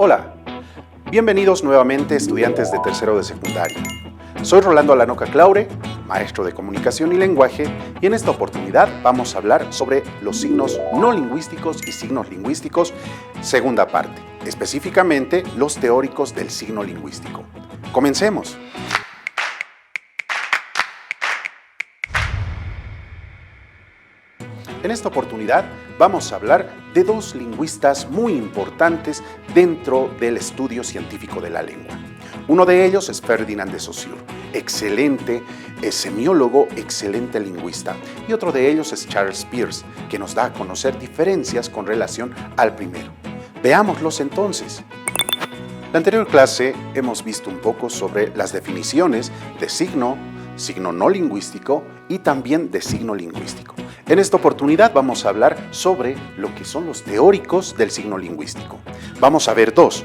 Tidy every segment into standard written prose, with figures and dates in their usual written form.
Hola, bienvenidos nuevamente estudiantes de tercero de secundaria. Soy Rolando Alanoca Claure, maestro de comunicación y lenguaje, y en esta oportunidad vamos a hablar sobre los signos no lingüísticos y signos lingüísticos, segunda parte, específicamente los teóricos del signo lingüístico. Comencemos. En esta oportunidad vamos a hablar de dos lingüistas muy importantes dentro del estudio científico de la lengua. Uno de ellos es Ferdinand de Saussure, excelente semiólogo, excelente lingüista. Y otro de ellos es Charles Peirce, que nos da a conocer diferencias con relación al primero. Veámoslos entonces. En la anterior clase hemos visto un poco sobre las definiciones de signo no lingüístico y también de signo lingüístico. En esta oportunidad vamos a hablar sobre lo que son los teóricos del signo lingüístico. Vamos a ver dos.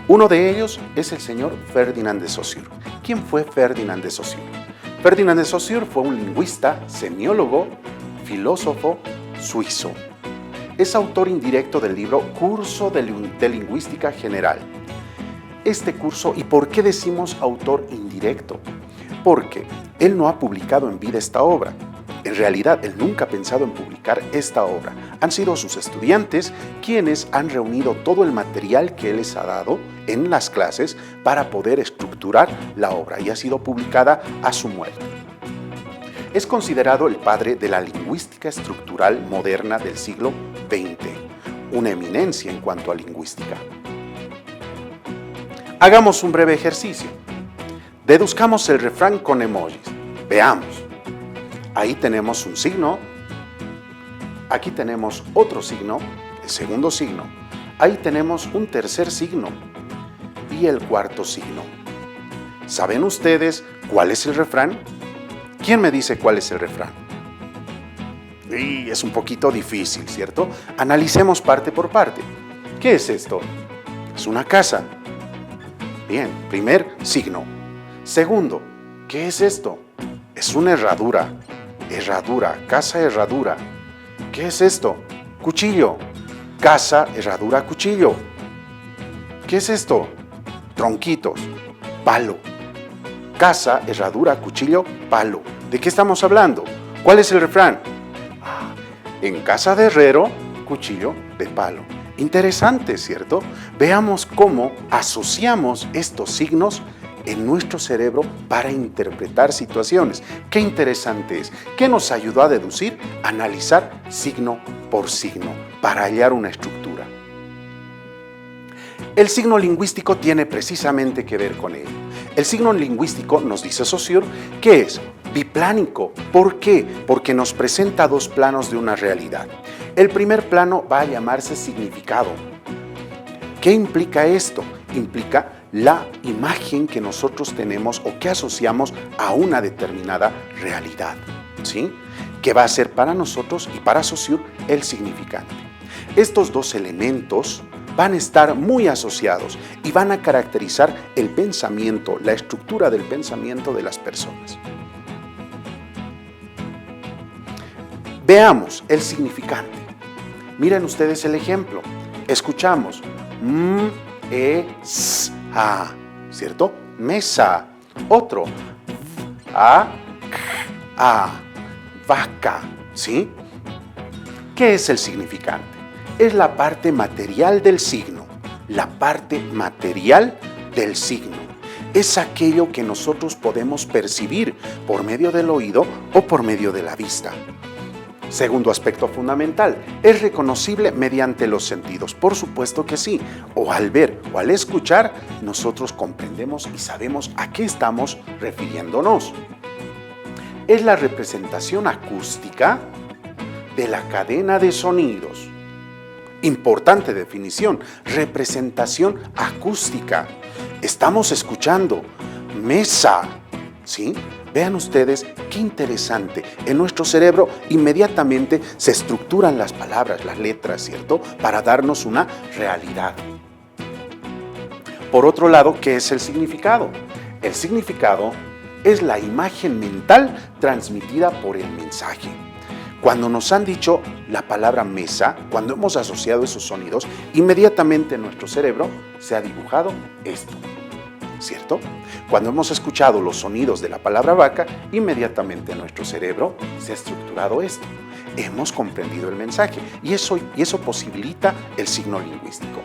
Uno de ellos es el señor Ferdinand de Saussure. ¿Quién fue Ferdinand de Saussure? Ferdinand de Saussure fue un lingüista, semiólogo, filósofo suizo. Es autor indirecto del libro Curso de Lingüística General. Este curso, ¿y por qué decimos autor indirecto? Porque él no ha publicado en vida esta obra. En realidad, él nunca ha pensado en publicar esta obra. Han sido sus estudiantes quienes han reunido todo el material que él les ha dado en las clases para poder estructurar la obra y ha sido publicada a su muerte. Es considerado el padre de la lingüística estructural moderna del siglo XX, una eminencia en cuanto a lingüística. Hagamos un breve ejercicio. Deduzcamos el refrán con emojis. Veamos. Ahí tenemos un signo, aquí tenemos otro signo, el segundo signo, ahí tenemos un tercer signo y el cuarto signo. ¿Saben ustedes cuál es el refrán? ¿Quién me dice cuál es el refrán? Y es un poquito difícil, ¿cierto? Analicemos parte por parte. ¿Qué es esto? Es una casa. Bien, primer signo. Segundo, ¿qué es esto? Es una herradura. Herradura, casa, herradura. ¿Qué es esto? Cuchillo. Casa, herradura, cuchillo. ¿Qué es esto? Tronquitos. Palo. Casa, herradura, cuchillo, palo. ¿De qué estamos hablando? ¿Cuál es el refrán? En casa de herrero, cuchillo de palo. Interesante, ¿cierto? Veamos cómo asociamos estos signos en nuestro cerebro para interpretar situaciones. Qué interesante es. ¿Qué nos ayudó a deducir? Analizar signo por signo para hallar una estructura. El signo lingüístico tiene precisamente que ver con ello. El signo lingüístico, nos dice Saussure, que es biplánico. ¿Por qué? Porque nos presenta dos planos de una realidad. El primer plano va a llamarse significado. ¿Qué implica esto? Implica la imagen que nosotros tenemos o que asociamos a una determinada realidad, ¿sí? Que va a ser para nosotros y para Saussure el significante. Estos dos elementos van a estar muy asociados y van a caracterizar el pensamiento, la estructura del pensamiento de las personas. Veamos el significante. Miren ustedes el ejemplo. Escuchamos ¿cierto? Mesa. Otro. Vaca. ¿Sí? ¿Qué es el significante? Es la parte material del signo. La parte material del signo. Es aquello que nosotros podemos percibir por medio del oído o por medio de la vista. Segundo aspecto fundamental, ¿es reconocible mediante los sentidos? Por supuesto que sí. O al ver o al escuchar, nosotros comprendemos y sabemos a qué estamos refiriéndonos. Es la representación acústica de la cadena de sonidos. Importante definición, representación acústica. Estamos escuchando mesa, ¿sí? Vean ustedes qué interesante. En nuestro cerebro inmediatamente se estructuran las palabras, las letras, ¿cierto? Para darnos una realidad. Por otro lado, ¿qué es el significado? El significado es la imagen mental transmitida por el mensaje. Cuando nos han dicho la palabra mesa, cuando hemos asociado esos sonidos, inmediatamente en nuestro cerebro se ha dibujado esto, ¿cierto? Cuando hemos escuchado los sonidos de la palabra vaca, inmediatamente en nuestro cerebro se ha estructurado esto. Hemos comprendido el mensaje y eso posibilita el signo lingüístico.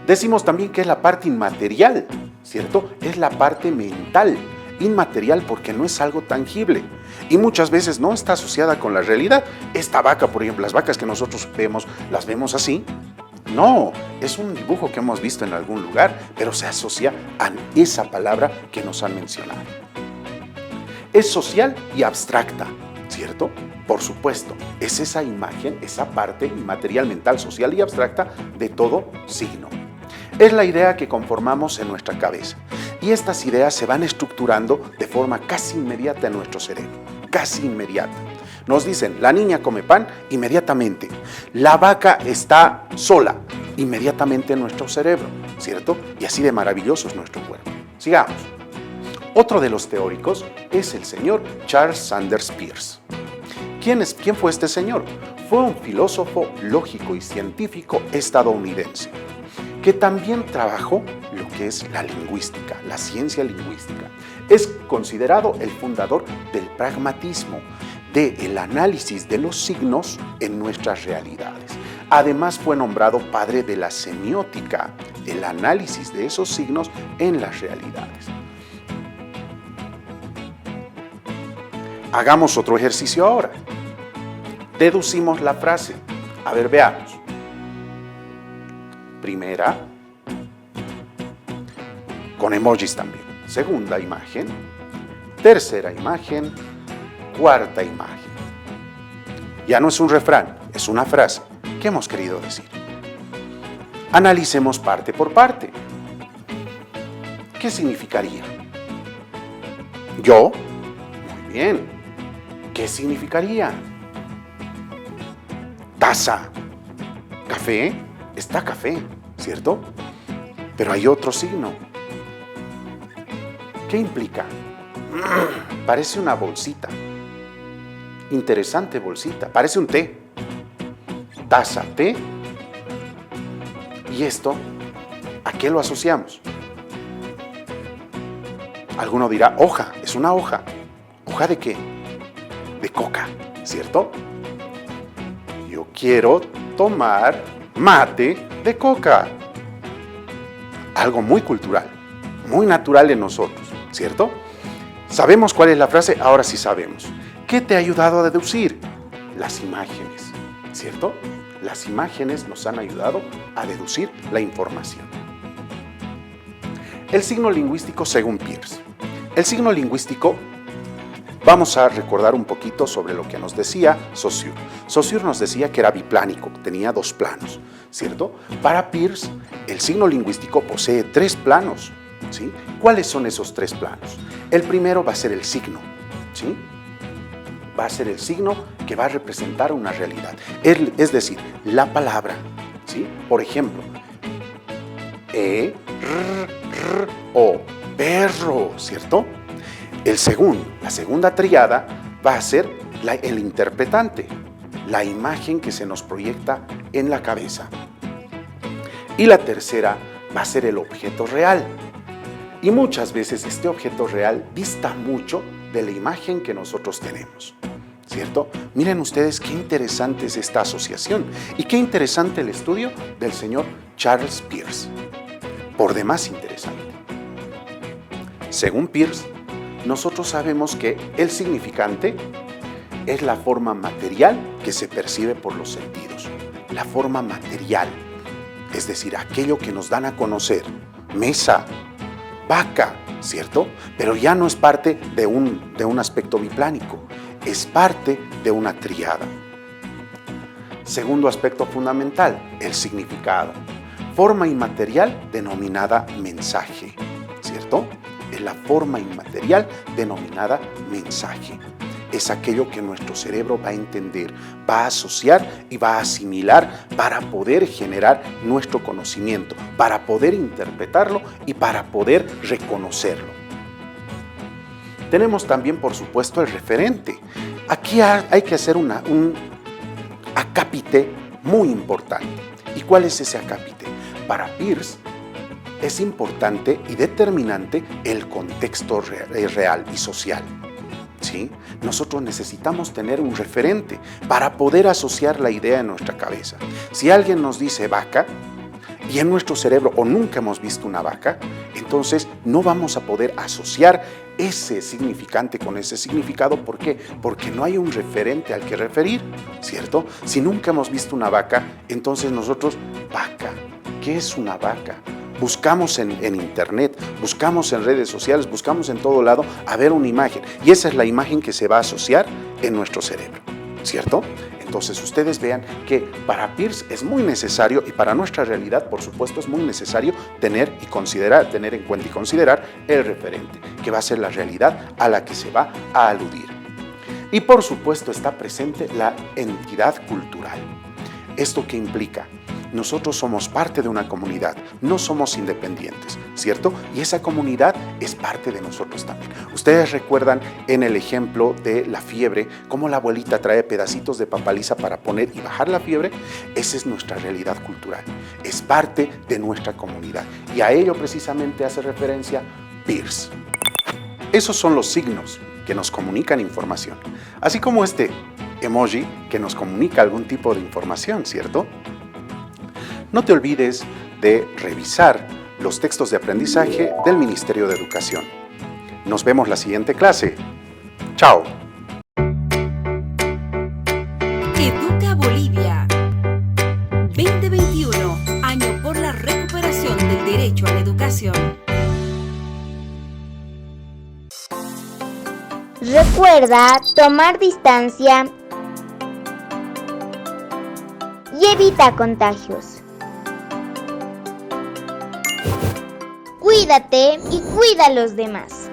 Decimos también que es la parte inmaterial, ¿cierto? Es la parte mental, inmaterial porque no es algo tangible y muchas veces no está asociada con la realidad. Esta vaca, por ejemplo, las vacas que nosotros vemos, las vemos así. No, es un dibujo que hemos visto en algún lugar, pero se asocia a esa palabra que nos han mencionado. Es social y abstracta, ¿cierto? Por supuesto, es esa imagen, esa parte inmaterial, mental, social y abstracta de todo signo. Es la idea que conformamos en nuestra cabeza y estas ideas se van estructurando de forma casi inmediata en nuestro cerebro, casi inmediata. Nos dicen, la niña come pan, inmediatamente. La vaca está sola, inmediatamente en nuestro cerebro, ¿cierto? Y así de maravilloso es nuestro cuerpo. Sigamos. Otro de los teóricos es el señor Charles Sanders Peirce. ¿Quién fue este señor? Fue un filósofo lógico y científico estadounidense que también trabajó lo que es la lingüística, la ciencia lingüística. Es considerado el fundador del pragmatismo, del análisis de los signos en nuestras realidades. Además fue nombrado padre de la semiótica, el análisis de esos signos en las realidades. Hagamos otro ejercicio ahora. Deducimos la frase. A ver, veamos. Primera, con emojis también. Segunda imagen. Tercera imagen. Cuarta imagen. Ya no es un refrán, es una frase. ¿Qué hemos querido decir? Analicemos parte por parte. ¿Qué significaría? Yo. Muy bien. ¿Qué significaría? Taza. Café. Está café, ¿cierto? Pero hay otro signo. ¿Qué implica? Parece una bolsita. Interesante bolsita. Parece un té. Taza, té. ¿Y esto? ¿A qué lo asociamos? Alguno dirá, hoja. Es una hoja. ¿Hoja de qué? De coca, ¿cierto? Yo quiero tomar mate de coca. Algo muy cultural, muy natural de nosotros, ¿cierto? ¿Sabemos cuál es la frase? Ahora sí sabemos. ¿Qué te ha ayudado a deducir? Las imágenes, ¿cierto? Las imágenes nos han ayudado a deducir la información. El signo lingüístico según Peirce. El signo lingüístico, vamos a recordar un poquito sobre lo que nos decía Saussure. Saussure nos decía que era biplánico, tenía dos planos, ¿cierto? Para Peirce, el signo lingüístico posee tres planos, ¿sí? ¿Cuáles son esos tres planos? El primero va a ser el signo, ¿sí? Va a ser el signo que va a representar una realidad, es decir, la palabra, ¿sí? Por ejemplo, o, perro, ¿cierto? La segunda tríada va a ser el interpretante, la imagen que se nos proyecta en la cabeza. Y la tercera va a ser el objeto real. Y muchas veces este objeto real dista mucho de la imagen que nosotros tenemos, ¿cierto? Miren ustedes qué interesante es esta asociación y qué interesante el estudio del señor Charles Peirce. Por demás interesante. Según Peirce, nosotros sabemos que el significante es la forma material que se percibe por los sentidos. La forma material, es decir, aquello que nos dan a conocer. Mesa, vaca, ¿cierto? Pero ya no es parte de un aspecto biplánico, es parte de una tríada. Segundo aspecto fundamental, el significado. Forma inmaterial denominada mensaje, ¿cierto? Es la forma inmaterial denominada mensaje. Es aquello que nuestro cerebro va a entender, va a asociar y va a asimilar para poder generar nuestro conocimiento, para poder interpretarlo y para poder reconocerlo. Tenemos también, por supuesto, el referente. Aquí hay que hacer un acápite muy importante. ¿Y cuál es ese acápite? Para Peirce es importante y determinante el contexto real y social. ¿Sí? Nosotros necesitamos tener un referente para poder asociar la idea en nuestra cabeza. Si alguien nos dice vaca y en nuestro cerebro o nunca hemos visto una vaca, entonces no vamos a poder asociar ese significante con ese significado. ¿Por qué? Porque no hay un referente al que referir, ¿cierto? Si nunca hemos visto una vaca, entonces nosotros, vaca, ¿qué es una vaca? Buscamos en internet, buscamos en redes sociales, buscamos en todo lado a ver una imagen. Y esa es la imagen que se va a asociar en nuestro cerebro, ¿cierto? Entonces ustedes vean que para Peirce es muy necesario, y para nuestra realidad, por supuesto, es muy necesario tener en cuenta y considerar el referente, que va a ser la realidad a la que se va a aludir. Y por supuesto está presente la entidad cultural. ¿Esto qué implica? Nosotros somos parte de una comunidad, no somos independientes, ¿cierto? Y esa comunidad es parte de nosotros también. Ustedes recuerdan en el ejemplo de la fiebre, cómo la abuelita trae pedacitos de papaliza para poner y bajar la fiebre. Esa es nuestra realidad cultural, es parte de nuestra comunidad. Y a ello precisamente hace referencia Peirce. Esos son los signos que nos comunican información, así como este emoji que nos comunica algún tipo de información, ¿cierto? No te olvides de revisar los textos de aprendizaje del Ministerio de Educación. Nos vemos la siguiente clase. ¡Chao! Educa Bolivia 2021, año por la recuperación del derecho a la educación. Recuerda tomar distancia y evita contagios. Cuídate y cuida a los demás.